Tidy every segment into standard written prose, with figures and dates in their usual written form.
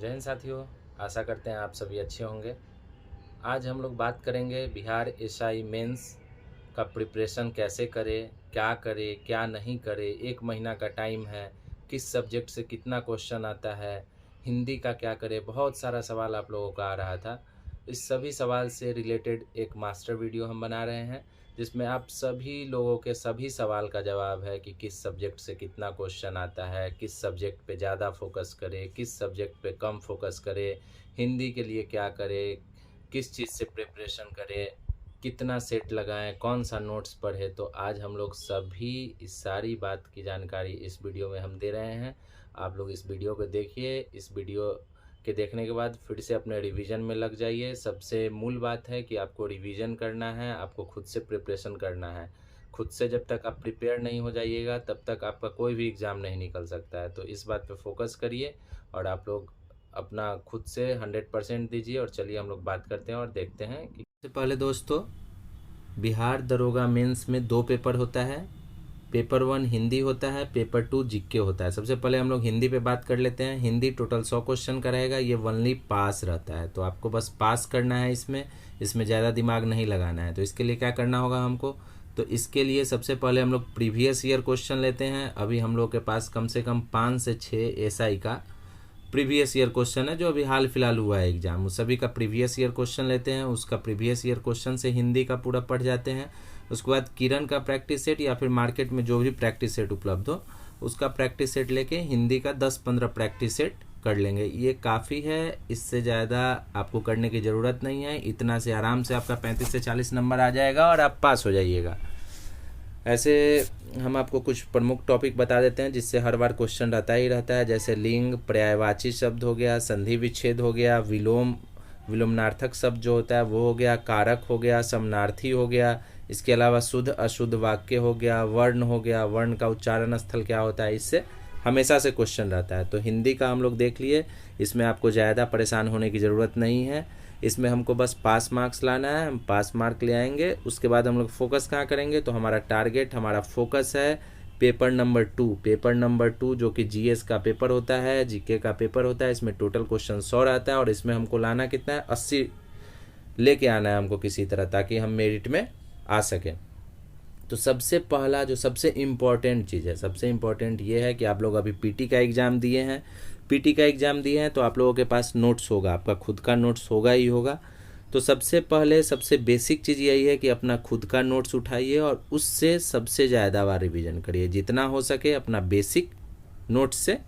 जय हिंद साथियों, आशा करते हैं आप सभी अच्छे होंगे। आज हम लोग बात करेंगे बिहार एसआई मेंस का प्रिपरेशन कैसे करें, क्या नहीं करें। 1 महीना का टाइम है, किस सब्जेक्ट से कितना क्वेश्चन आता है, हिंदी का क्या करें। बहुत सारा सवाल आप लोगों का आ रहा था। इस सभी सवाल से रिलेटेड एक मास्टर वीडियो हम बना रहे हैं, जिसमें आप सभी लोगों के सभी सवाल का जवाब है कि किस सब्जेक्ट से कितना क्वेश्चन आता है, किस सब्जेक्ट पे ज़्यादा फोकस करें, किस सब्जेक्ट पे कम फोकस करें, हिंदी के लिए क्या करें, किस चीज़ से प्रिपरेशन करें, कितना सेट लगाएं, कौन सा नोट्स पढ़े। तो आज हम लोग सभी इस सारी बात की जानकारी इस वीडियो में हम दे रहे हैं। आप लोग इस वीडियो को देखिए। इस वीडियो के देखने के बाद फिर से अपने रिवीजन में लग जाइए। सबसे मूल बात है कि आपको रिवीजन करना है, आपको खुद से प्रिपरेशन करना है। खुद से जब तक आप प्रिपेयर नहीं हो जाइएगा तब तक आपका कोई भी एग्ज़ाम नहीं निकल सकता है। तो इस बात पे फोकस करिए और आप लोग अपना खुद से 100% दीजिए। और चलिए हम लोग बात करते हैं और देखते हैं कि सबसे पहले दोस्तों, बिहार दरोगा मेंस में 2 पेपर होता है। पेपर 1 हिंदी होता है, पेपर 2 जीके होता है। सबसे पहले हम लोग हिंदी पे बात कर लेते हैं। हिंदी टोटल 100 क्वेश्चन का रहेगा। ये ओनली पास रहता है, तो आपको बस पास करना है। इसमें ज़्यादा दिमाग नहीं लगाना है। तो इसके लिए क्या करना होगा हमको, तो इसके लिए सबसे पहले हम लोग प्रीवियस ईयर क्वेश्चन लेते हैं। अभी हम लोग के पास कम से कम 5 से 6 एसआई का प्रीवियस ईयर क्वेश्चन है, जो अभी हाल फिलहाल हुआ है एग्जाम। उस सभी का प्रीवियस ईयर क्वेश्चन लेते हैं। उसका प्रीवियस ईयर क्वेश्चन से हिंदी का पूरा पढ़ जाते हैं। उसके बाद किरण का प्रैक्टिस सेट या फिर मार्केट में जो भी प्रैक्टिस सेट उपलब्ध हो उसका प्रैक्टिस सेट लेके हिंदी का 10-15 प्रैक्टिस सेट कर लेंगे। ये काफ़ी है, इससे ज़्यादा आपको करने की ज़रूरत नहीं है। इतना से आराम से आपका 35 से 40 नंबर आ जाएगा और आप पास हो जाइएगा। ऐसे हम आपको कुछ प्रमुख टॉपिक बता देते हैं जिससे हर बार क्वेश्चन रहता ही रहता है। जैसे लिंग, पर्यायवाची शब्द हो गया, संधि विच्छेद हो गया, विलोमनार्थक शब्द जो होता है वो हो गया, कारक हो गया, समनार्थी हो गया। इसके अलावा शुद्ध अशुद्ध वाक्य हो गया, वर्ण हो गया, वर्ण का उच्चारण स्थल क्या होता है, इससे हमेशा से क्वेश्चन रहता है। तो हिंदी का हम लोग देख लिए, इसमें आपको ज़्यादा परेशान होने की ज़रूरत नहीं है। इसमें हमको बस पास मार्क्स लाना है, हम पास मार्क ले आएंगे। उसके बाद हम लोग फोकस कहाँ करेंगे, तो हमारा टारगेट, हमारा फोकस है पेपर नंबर 2। पेपर नंबर 2 जो कि जीएस का पेपर होता है, जीके का पेपर होता है। इसमें टोटल क्वेश्चन 100 आता है और इसमें हमको लाना कितना है, 80 लेके आना है हमको किसी तरह, ताकि हम मेरिट में आ सकें। तो सबसे पहला जो सबसे इम्पॉर्टेंट चीज़ है, सबसे इम्पॉर्टेंट ये है कि आप लोग अभी पीटी का एग्ज़ाम दिए हैं। पीटी का एग्ज़ाम दिए हैं तो आप लोगों के पास नोट्स होगा, आपका खुद का नोट्स होगा ही होगा। तो सबसे पहले सबसे बेसिक चीज़ यही है कि अपना खुद का नोट्स उठाइए और उससे सबसे ज़्यादा बार रिवीजन करिए। जितना हो सके अपना बेसिक नोट्स से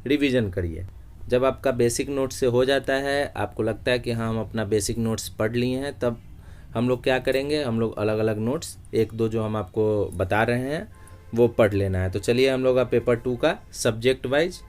रिवीजन करिए। जब आपका बेसिक नोट्स से हो जाता है, आपको लगता है कि हाँ हम अपना बेसिक नोट्स पढ़ लिए हैं, तब हम लोग क्या करेंगे, हम लोग अलग अलग नोट्स 1-2 जो हम आपको बता रहे हैं वो पढ़ लेना है। तो चलिए हम लोग अब पेपर 2 का सब्जेक्ट वाइज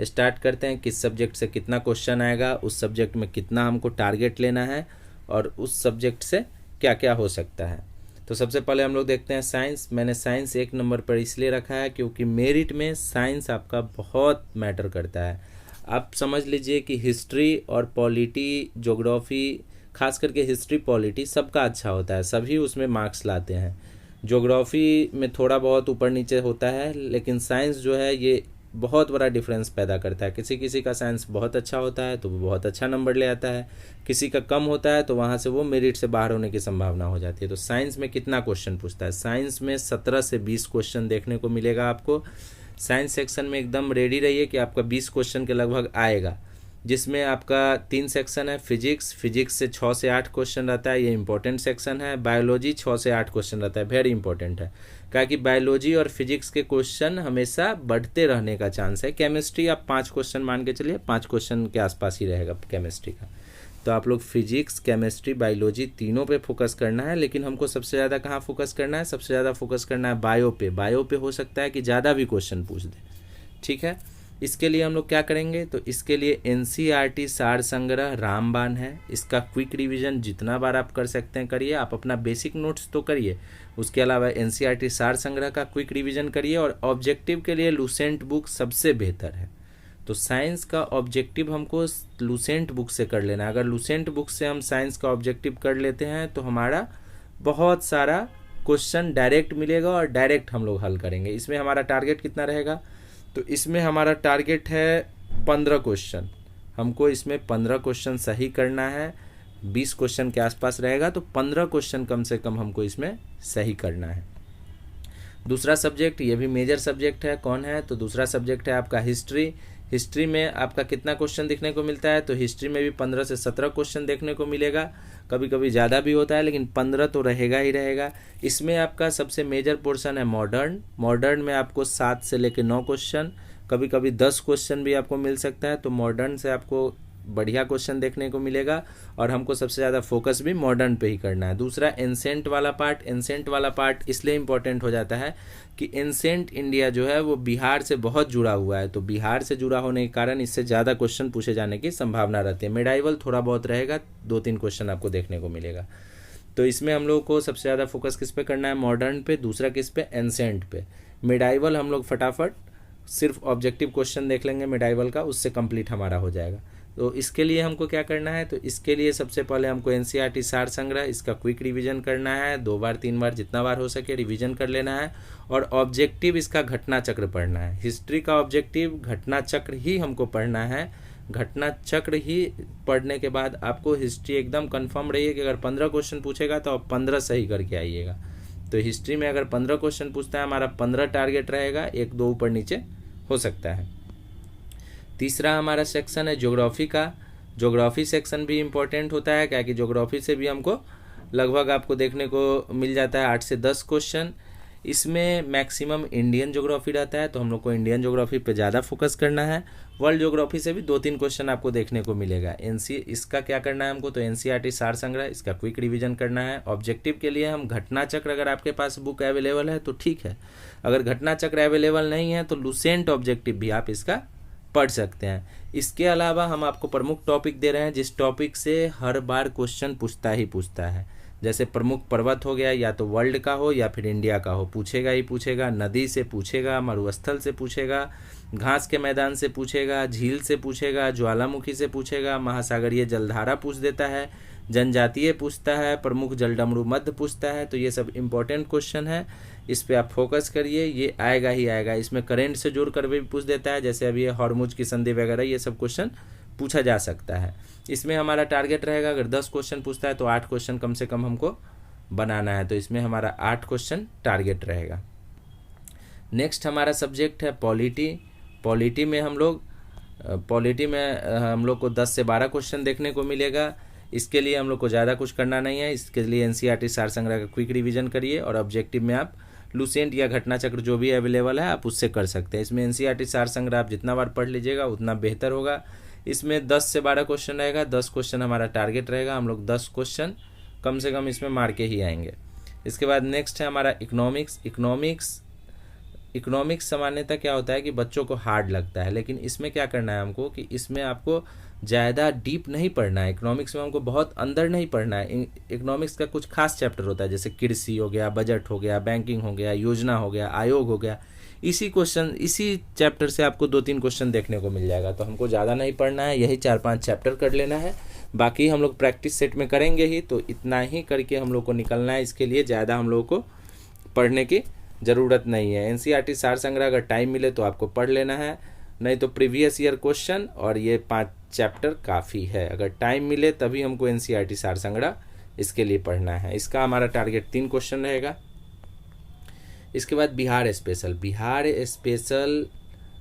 स्टार्ट करते हैं। किस सब्जेक्ट से कितना क्वेश्चन आएगा, उस सब्जेक्ट में कितना हमको टारगेट लेना है और उस सब्जेक्ट से क्या क्या हो सकता है। तो सबसे पहले हम लोग देखते हैं साइंस। मैंने साइंस 1 नंबर पर इसलिए रखा है क्योंकि मेरिट में साइंस आपका बहुत मैटर करता है। आप समझ लीजिए कि हिस्ट्री और पॉलिटी, ज्योग्राफी, खास करके हिस्ट्री पॉलिटी सबका अच्छा होता है, सभी उसमें मार्क्स लाते हैं। ज्योग्राफी में थोड़ा बहुत ऊपर नीचे होता है, लेकिन साइंस जो है ये बहुत बड़ा डिफरेंस पैदा करता है। किसी किसी का साइंस बहुत अच्छा होता है तो वो बहुत अच्छा नंबर ले आता है, किसी का कम होता है तो वहाँ से वो मेरिट से बाहर होने की संभावना हो जाती है। तो साइंस में कितना क्वेश्चन पूछता है, साइंस में 17 से 20 क्वेश्चन देखने को मिलेगा आपको। साइंस सेक्शन में एकदम रेडी रहिए कि आपका 20 क्वेश्चन के लगभग आएगा, जिसमें आपका 3 सेक्शन है। फिजिक्स से 6 से 8 क्वेश्चन रहता है, ये इंपॉर्टेंट सेक्शन है। बायोलॉजी 6 से 8 क्वेश्चन रहता है, वेरी इंपॉर्टेंट है, क्योंकि बायोलॉजी और फिजिक्स के क्वेश्चन हमेशा बढ़ते रहने का चांस है। केमिस्ट्री आप 5 क्वेश्चन मान के चलिए, 5 क्वेश्चन के आसपास ही रहेगा केमिस्ट्री का। तो आप लोग फिजिक्स, केमिस्ट्री, बायोलॉजी तीनों पे फोकस करना है। लेकिन हमको सबसे ज़्यादा कहाँ फोकस करना है, सबसे ज़्यादा फोकस करना है बायो पे। बायो पे हो सकता है कि ज़्यादा भी क्वेश्चन पूछ दे, ठीक है। इसके लिए हम लोग क्या करेंगे, तो इसके लिए एनसीईआरटी सार संग्रह रामबाण है, इसका क्विक रिवीजन जितना बार आप कर सकते हैं करिए। आप अपना बेसिक नोट्स तो करिए, उसके अलावा एनसीईआरटी सार संग्रह का क्विक रिवीजन करिए। और ऑब्जेक्टिव के लिए लूसेंट बुक सबसे बेहतर है। तो साइंस का ऑब्जेक्टिव हमको लूसेंट बुक से कर लेना है। अगर लूसेंट बुक से हम साइंस का ऑब्जेक्टिव कर लेते हैं तो हमारा बहुत सारा क्वेश्चन डायरेक्ट मिलेगा और डायरेक्ट हम लोग हल करेंगे। इसमें हमारा टारगेट कितना रहेगा, तो इसमें हमारा टारगेट है 15 क्वेश्चन। हमको इसमें 15 क्वेश्चन सही करना है। 20 क्वेश्चन के आसपास रहेगा तो 15 क्वेश्चन कम से कम हमको इसमें सही करना है। दूसरा सब्जेक्ट, ये भी मेजर सब्जेक्ट है, कौन है? तो दूसरा सब्जेक्ट है आपका हिस्ट्री। हिस्ट्री में आपका कितना क्वेश्चन देखने को मिलता है? तो हिस्ट्री में भी 15 से 17 क्वेश्चन देखने को मिलेगा, कभी कभी ज़्यादा भी होता है, लेकिन 15 तो रहेगा ही रहेगा। इसमें आपका सबसे मेजर पोर्शन है मॉडर्न। मॉडर्न में आपको 7 से लेकर 9 क्वेश्चन, कभी कभी 10 क्वेश्चन भी आपको मिल सकता है। तो मॉडर्न से आपको बढ़िया क्वेश्चन देखने को मिलेगा और हमको सबसे ज़्यादा फोकस भी मॉडर्न पे ही करना है। दूसरा एंसेंट वाला पार्ट। एंसेंट वाला पार्ट इसलिए इम्पोर्टेंट हो जाता है कि एंसेंट इंडिया जो है वो बिहार से बहुत जुड़ा हुआ है, तो बिहार से जुड़ा होने के कारण इससे ज़्यादा क्वेश्चन पूछे जाने की संभावना रहती है। मिडाइवल थोड़ा बहुत रहेगा, 2-3 क्वेश्चन आपको देखने को मिलेगा। तो इसमें हम लोग को सबसे ज़्यादा फोकस किस पे करना है? मॉडर्न पे। दूसरा किस पे? एंसेंट पे। मिडाइवल हम लोग फटाफट सिर्फ ऑब्जेक्टिव क्वेश्चन देख लेंगे मिडाइवल का, उससे कंप्लीट हमारा हो जाएगा। तो इसके लिए हमको क्या करना है? तो इसके लिए सबसे पहले हमको एनसीईआरटी सार संग्रह, इसका क्विक रिवीजन करना है। 2 बार 3 बार जितना बार हो सके रिवीजन कर लेना है। और ऑब्जेक्टिव इसका घटना चक्र पढ़ना है। हिस्ट्री का ऑब्जेक्टिव घटना चक्र ही हमको पढ़ना है। घटना चक्र ही पढ़ने के बाद आपको हिस्ट्री एकदम कंफर्म रही है कि अगर 15 क्वेश्चन पूछेगा तो आप 15 सही करके आइएगा। तो हिस्ट्री में अगर 15 क्वेश्चन पूछता है, हमारा 15 टारगेट रहेगा, 1-2 ऊपर नीचे हो सकता है। तीसरा हमारा सेक्शन है ज्योग्राफी का। ज्योग्राफी सेक्शन भी इम्पोर्टेंट होता है, क्या कि ज्योग्राफी से भी हमको लगभग आपको देखने को मिल जाता है 8 से 10 क्वेश्चन। इसमें मैक्सिमम इंडियन ज्योग्राफी रहता है, तो हम लोग को इंडियन ज्योग्राफी पे ज़्यादा फोकस करना है। वर्ल्ड ज्योग्राफी से भी 2-3 क्वेश्चन आपको देखने को मिलेगा। इसका क्या करना है हमको? तो एनसीईआरटी सार संग्रह, इसका क्विक रिवीजन करना है। ऑब्जेक्टिव के लिए हम घटना चक्र, अगर आपके पास बुक अवेलेबल है तो ठीक है, अगर घटना चक्र अवेलेबल नहीं है तो लुसेंट ऑब्जेक्टिव भी आप इसका पढ़ सकते हैं। इसके अलावा हम आपको प्रमुख टॉपिक दे रहे हैं जिस टॉपिक से हर बार क्वेश्चन पूछता ही पूछता है। जैसे प्रमुख पर्वत हो गया, या तो वर्ल्ड का हो या फिर इंडिया का हो, पूछेगा ही पूछेगा। नदी से पूछेगा, मरुस्थल से पूछेगा, घास के मैदान से पूछेगा, झील से पूछेगा, ज्वालामुखी से पूछेगा, महासागरीय जलधारा पूछ देता है, जनजातीय पूछता है, प्रमुख जलडमरू मध्य पूछता है। तो ये सब इम्पोर्टेंट क्वेश्चन है, इस पे आप फोकस करिए, ये आएगा ही आएगा। इसमें करंट से जोड़ कर भी पूछ देता है, जैसे अभी हॉर्मुज की संधि वगैरह, ये सब क्वेश्चन पूछा जा सकता है। इसमें हमारा टारगेट रहेगा, अगर 10 क्वेश्चन पूछता है तो 8 क्वेश्चन कम से कम हमको बनाना है। तो इसमें हमारा 8 क्वेश्चन टारगेट रहेगा। नेक्स्ट हमारा सब्जेक्ट है पॉलिटी। पॉलिटी में हम लोग को 10 से 12 क्वेश्चन देखने को मिलेगा। इसके लिए हम लोग को ज़्यादा कुछ करना नहीं है। इसके लिए एनसीईआरटी सार संग्रह का क्विक रिवीजन करिए और ऑब्जेक्टिव में आप लुसेंट या घटना चक्र जो भी अवेलेबल है आप उससे कर सकते हैं। इसमें एनसीईआरटी सार संग्रह आप जितना बार पढ़ लीजिएगा उतना बेहतर होगा। इसमें 10 से 12 क्वेश्चन रहेगा, 10 क्वेश्चन हमारा टारगेट रहेगा। हम लोग 10 क्वेश्चन कम से कम इसमें मार के ही आएंगे। इसके बाद नेक्स्ट है हमारा इकोनॉमिक्स। इकोनॉमिक्स सामान्यतः क्या होता है कि बच्चों को हार्ड लगता है, लेकिन इसमें क्या करना है हमको कि इसमें आपको ज़्यादा डीप नहीं पढ़ना है। इकोनॉमिक्स में हमको बहुत अंदर नहीं पढ़ना है। इकोनॉमिक्स का कुछ खास चैप्टर होता है, जैसे कृषि हो गया, बजट हो गया, बैंकिंग हो गया, योजना हो गया, आयोग हो गया। इसी चैप्टर से आपको 2-3 क्वेश्चन देखने को मिल जाएगा। तो हमको ज़्यादा नहीं पढ़ना है, यही 4-5 चैप्टर कर लेना है। बाकी हम लोग प्रैक्टिस सेट में करेंगे ही, तो इतना ही करके हम लोग को निकलना है। इसके लिए ज़्यादा हम लोग को पढ़ने की ज़रूरत नहीं है। एनसीईआरटी सार संग्रह अगर टाइम मिले तो आपको पढ़ लेना है, नहीं तो प्रीवियस ईयर क्वेश्चन और ये 5 चैप्टर काफ़ी है। अगर टाइम मिले तभी हमको एनसीईआरटी सार संग्रह इसके लिए पढ़ना है। इसका हमारा टारगेट 3 क्वेश्चन रहेगा। इसके बाद बिहार स्पेशल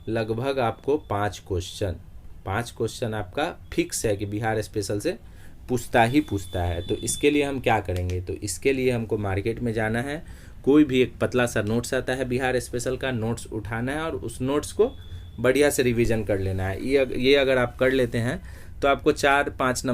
लगभग आपको 5 क्वेश्चन आपका फिक्स है कि बिहार स्पेशल से पूछता ही पूछता है। तो इसके लिए हम क्या करेंगे? तो इसके लिए हमको मार्केट में जाना है, कोई भी एक पतला सा नोट्स आता है बिहार स्पेशल का, नोट्स उठाना है और उस नोट्स को बढ़िया से रिवीजन कर लेना है। ये अगर आप कर लेते हैं तो आपको 5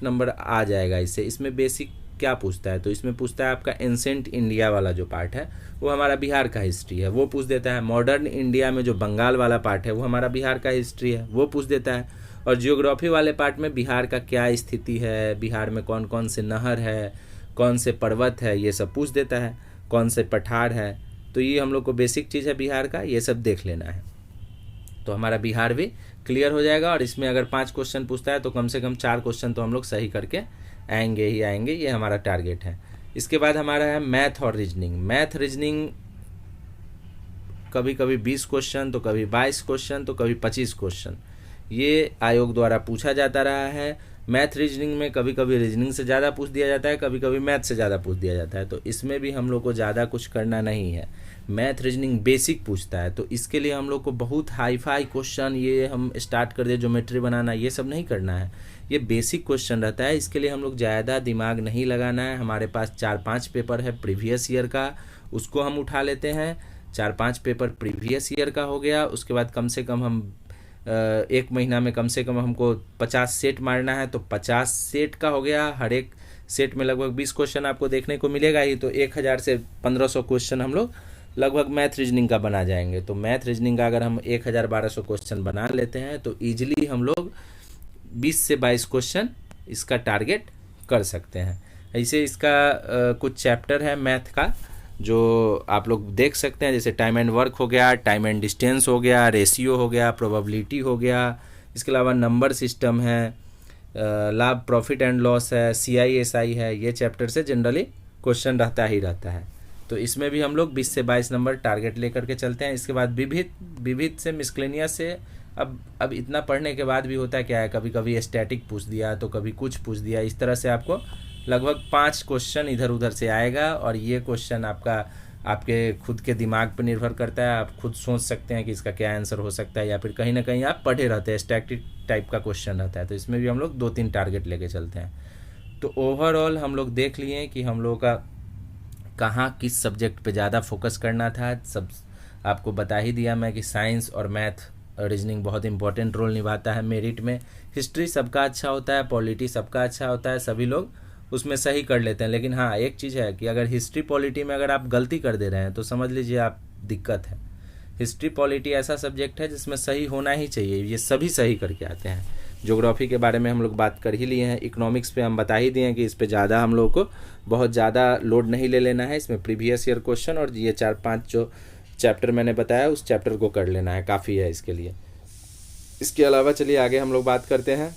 नंबर आ जाएगा इससे। इसमें बेसिक क्या पूछता है? तो इसमें पूछता है आपका एंसेंट इंडिया वाला जो पार्ट है वो हमारा बिहार का हिस्ट्री है, वो पूछ देता है। मॉडर्न इंडिया में जो बंगाल वाला पार्ट है वो हमारा बिहार का हिस्ट्री है, वो पूछ देता है। और जियोग्राफी वाले पार्ट में बिहार का क्या स्थिति है, बिहार में कौन कौन से नहर है, कौन से पर्वत है, ये सब पूछ देता है, कौन से पठार है। तो ये हम लोग को बेसिक चीज़ है बिहार का, ये सब देख लेना है। तो हमारा बिहार भी क्लियर हो जाएगा। और इसमें अगर 5 क्वेश्चन पूछता है तो कम से कम 4 क्वेश्चन तो हम लोग सही करके आएंगे ही आएंगे, ये हमारा टारगेट है। इसके बाद हमारा है मैथ और रीजनिंग कभी कभी 20 क्वेश्चन, तो कभी 22 क्वेश्चन, तो कभी 25 क्वेश्चन। ये आयोग द्वारा पूछा जाता रहा है। मैथ रीजनिंग में कभी कभी रीजनिंग से ज़्यादा पूछ दिया जाता है, कभी कभी मैथ से ज़्यादा पूछ दिया जाता है, तो इसमें भी हम लोग को ज़्यादा कुछ करना नहीं है। मैथ रीजनिंग बेसिक पूछता है, तो इसके लिए हम लोग को बहुत हाई फाई क्वेश्चन ये हम स्टार्ट कर दे ज्योमेट्री बनाना, ये सब नहीं करना है। ये बेसिक क्वेश्चन रहता है, इसके लिए हम लोग ज़्यादा दिमाग नहीं लगाना है। हमारे पास 4-5 पेपर है प्रीवियस ईयर का, उसको हम उठा लेते हैं। 4-5 पेपर प्रीवियस ईयर का हो गया, उसके बाद कम से कम हम एक महीना में कम से कम हमको 50 सेट मारना है, तो 50 सेट का हो गया। हर एक सेट में लगभग 20 क्वेश्चन आपको देखने को मिलेगा ही, तो 1000 से 1500 क्वेश्चन हम लोग लगभग मैथ रीजनिंग का बना जाएंगे। तो मैथ रीजनिंग का अगर हम 1000-1200 क्वेश्चन बना लेते हैं तो ईजिली हम लोग 20 से 22 क्वेश्चन इसका टारगेट कर सकते हैं। ऐसे इसका कुछ चैप्टर है मैथ का जो आप लोग देख सकते हैं, जैसे टाइम एंड वर्क हो गया, टाइम एंड डिस्टेंस हो गया, रेशियो हो गया, प्रोबेबिलिटी हो गया, इसके अलावा नंबर सिस्टम है, लाभ प्रॉफिट एंड लॉस है, CISI है। ये चैप्टर से जनरली क्वेश्चन रहता ही रहता है, तो इसमें भी हम लोग 20 से 22 नंबर टारगेट लेकर के चलते हैं। इसके बाद विविध से मिसक्लेनियस से अब इतना पढ़ने के बाद भी होता है क्या है, कभी कभी स्टैटिक पूछ दिया तो कभी कुछ पूछ दिया, इस तरह से आपको लगभग 5 क्वेश्चन इधर उधर से आएगा। और ये क्वेश्चन आपके खुद के दिमाग पर निर्भर करता है, आप खुद सोच सकते हैं कि इसका क्या आंसर हो सकता है, या फिर कहीं ना कहीं आप पढ़े रहते हैं, स्टैटिक टाइप का क्वेश्चन रहता है, तो इसमें भी हम लोग 2-3 टारगेट लेके चलते हैं। तो ओवरऑल हम लोग देख लिए कि हम लोग का कहाँ किस सब्जेक्ट पे ज़्यादा फोकस करना था। सब आपको बता ही दिया मैं कि साइंस और मैथ रीजनिंग बहुत इंपॉर्टेंट रोल निभाता है मेरिट में। हिस्ट्री सबका अच्छा होता है, पॉलिटी सबका अच्छा होता है, सभी लोग उसमें सही कर लेते हैं। लेकिन हाँ, एक चीज़ है कि अगर हिस्ट्री पॉलिटी में अगर आप गलती कर दे रहे हैं तो समझ लीजिए आप दिक्कत है। हिस्ट्री पॉलिटी ऐसा सब्जेक्ट है जिसमें सही होना ही चाहिए, ये सभी सही करके आते हैं। ज्योग्राफी के बारे में हम लोग बात कर ही लिए हैं, इकोनॉमिक्स पे हम बता ही दिए हैं कि इस पे ज़्यादा हम लोग को बहुत ज़्यादा लोड नहीं ले लेना है। इसमें प्रीवियस ईयर क्वेश्चन और ये 4-5 जो चैप्टर मैंने बताया उस चैप्टर को कर लेना है, काफ़ी है इसके लिए। इसके अलावा चलिए आगे हम लोग बात करते हैं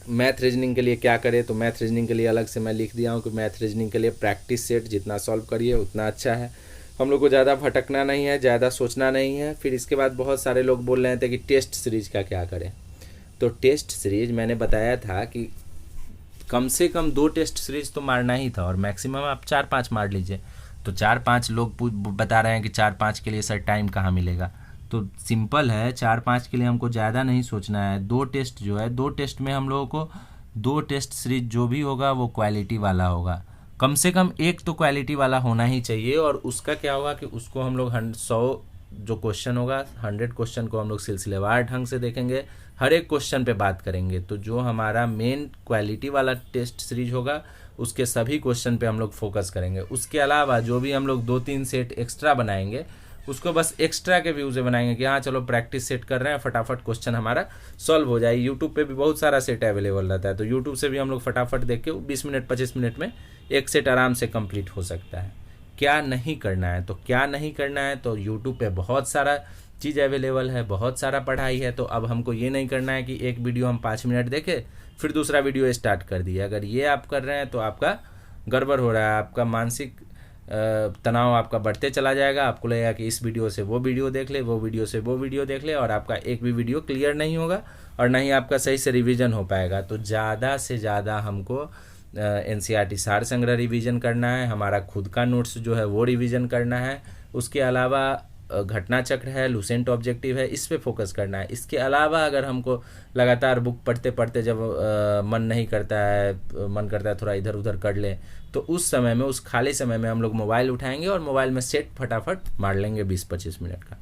मैथ रीजनिंग के लिए क्या करें। तो मैथ रीजनिंग के लिए अलग से मैं लिख दिया हूँ कि मैथ रीजनिंग के लिए प्रैक्टिस सेट जितना सॉल्व करिए उतना अच्छा है। हम लोग को ज़्यादा भटकना नहीं है, ज़्यादा सोचना नहीं है। फिर इसके बाद बहुत सारे लोग बोल रहे थे कि टेस्ट सीरीज़ का क्या करें। तो टेस्ट सीरीज मैंने बताया था कि कम से कम 2 टेस्ट सीरीज तो मारना ही था, और मैक्सिमम आप 4-5 मार लीजिए। तो 4-5 लोग बता रहे हैं कि 4-5 के लिए सर टाइम कहाँ मिलेगा। तो सिंपल है, 4-5 के लिए हमको ज़्यादा नहीं सोचना है। 2 टेस्ट जो है, 2 टेस्ट में हम लोगों को 2 टेस्ट सीरीज जो भी होगा वो क्वालिटी वाला होगा। कम से कम एक तो क्वालिटी वाला होना ही चाहिए। और उसका क्या होगा कि उसको हम लोग 100 जो क्वेश्चन होगा 100 क्वेश्चन को हम लोग सिलसिलेवार ढंग से देखेंगे, हर एक क्वेश्चन पे बात करेंगे। तो जो हमारा मेन क्वालिटी वाला टेस्ट सीरीज होगा उसके सभी क्वेश्चन पे हम लोग फोकस करेंगे। उसके अलावा जो भी हम लोग 2-3 सेट एक्स्ट्रा बनाएंगे उसको बस एक्स्ट्रा के व्यू से बनाएंगे कि हाँ चलो प्रैक्टिस सेट कर रहे हैं, फटाफट क्वेश्चन हमारा सॉल्व हो जाए। यूट्यूब पे भी बहुत सारा सेट अवेलेबल रहता है, तो यूट्यूब से भी हम लोग फटाफट देख के 20 मिनट 25 मिनट में एक सेट आराम से कंप्लीट हो सकता है। क्या नहीं करना है, तो क्या नहीं करना है, तो यूट्यूब पे बहुत सारा चीज़ अवेलेबल है, बहुत सारा पढ़ाई है। तो अब हमको ये नहीं करना है कि एक वीडियो हम 5 मिनट देखें फिर दूसरा वीडियो स्टार्ट कर दिया। अगर ये आप कर रहे हैं तो आपका गड़बड़ हो रहा है, आपका मानसिक तनाव आपका बढ़ते चला जाएगा। आपको लगेगा कि इस वीडियो से वो वीडियो देख ले, वो वीडियो से वो वीडियो देख ले, और आपका एक भी वीडियो क्लियर नहीं होगा और ना ही आपका सही से रिवीजन हो पाएगा। तो ज़्यादा से ज़्यादा हमको NCERT सार संग्रह रिवीजन करना है, हमारा खुद का नोट्स जो है वो रिवीजन करना है। उसके अलावा घटना चक्र है, लूसेंट ऑब्जेक्टिव है, इस पे फोकस करना है। इसके अलावा अगर हमको लगातार बुक पढ़ते पढ़ते जब मन नहीं करता है, मन करता है थोड़ा इधर उधर कर ले, तो उस समय में, उस खाली समय में हम लोग मोबाइल उठाएंगे और मोबाइल में सेट फटाफट मार लेंगे 20-25 मिनट का।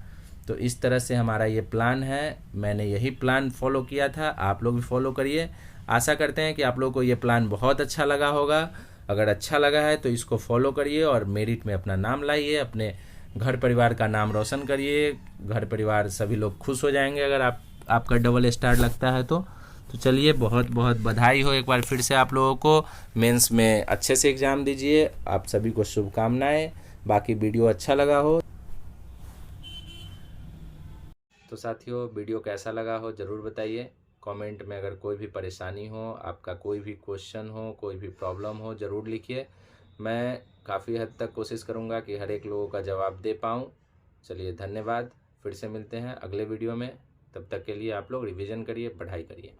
तो इस तरह से हमारा ये प्लान है। मैंने यही प्लान फॉलो किया था, आप लोग भी फॉलो करिए। आशा करते हैं कि आप लोगों को ये प्लान बहुत अच्छा लगा होगा। अगर अच्छा लगा है तो इसको फॉलो करिए और मेरिट में अपना नाम लाइए, अपने घर परिवार का नाम रोशन करिए। घर परिवार सभी लोग खुश हो जाएंगे अगर आपका डबल स्टार लगता है तो चलिए, बहुत बहुत बधाई हो एक बार फिर से आप लोगों को। मेंस में अच्छे से एग्ज़ाम दीजिए, आप सभी को शुभकामनाएं। बाकी वीडियो अच्छा लगा हो तो साथियों वीडियो कैसा लगा हो ज़रूर बताइए कमेंट में। अगर कोई भी परेशानी हो, आपका कोई भी क्वेश्चन हो, कोई भी प्रॉब्लम हो, ज़रूर लिखिए। मैं काफ़ी हद तक कोशिश करूँगा कि हर एक लोगों का जवाब दे पाऊँ। चलिए धन्यवाद, फिर से मिलते हैं अगले वीडियो में। तब तक के लिए आप लोग रिवीजन करिए, पढ़ाई करिए।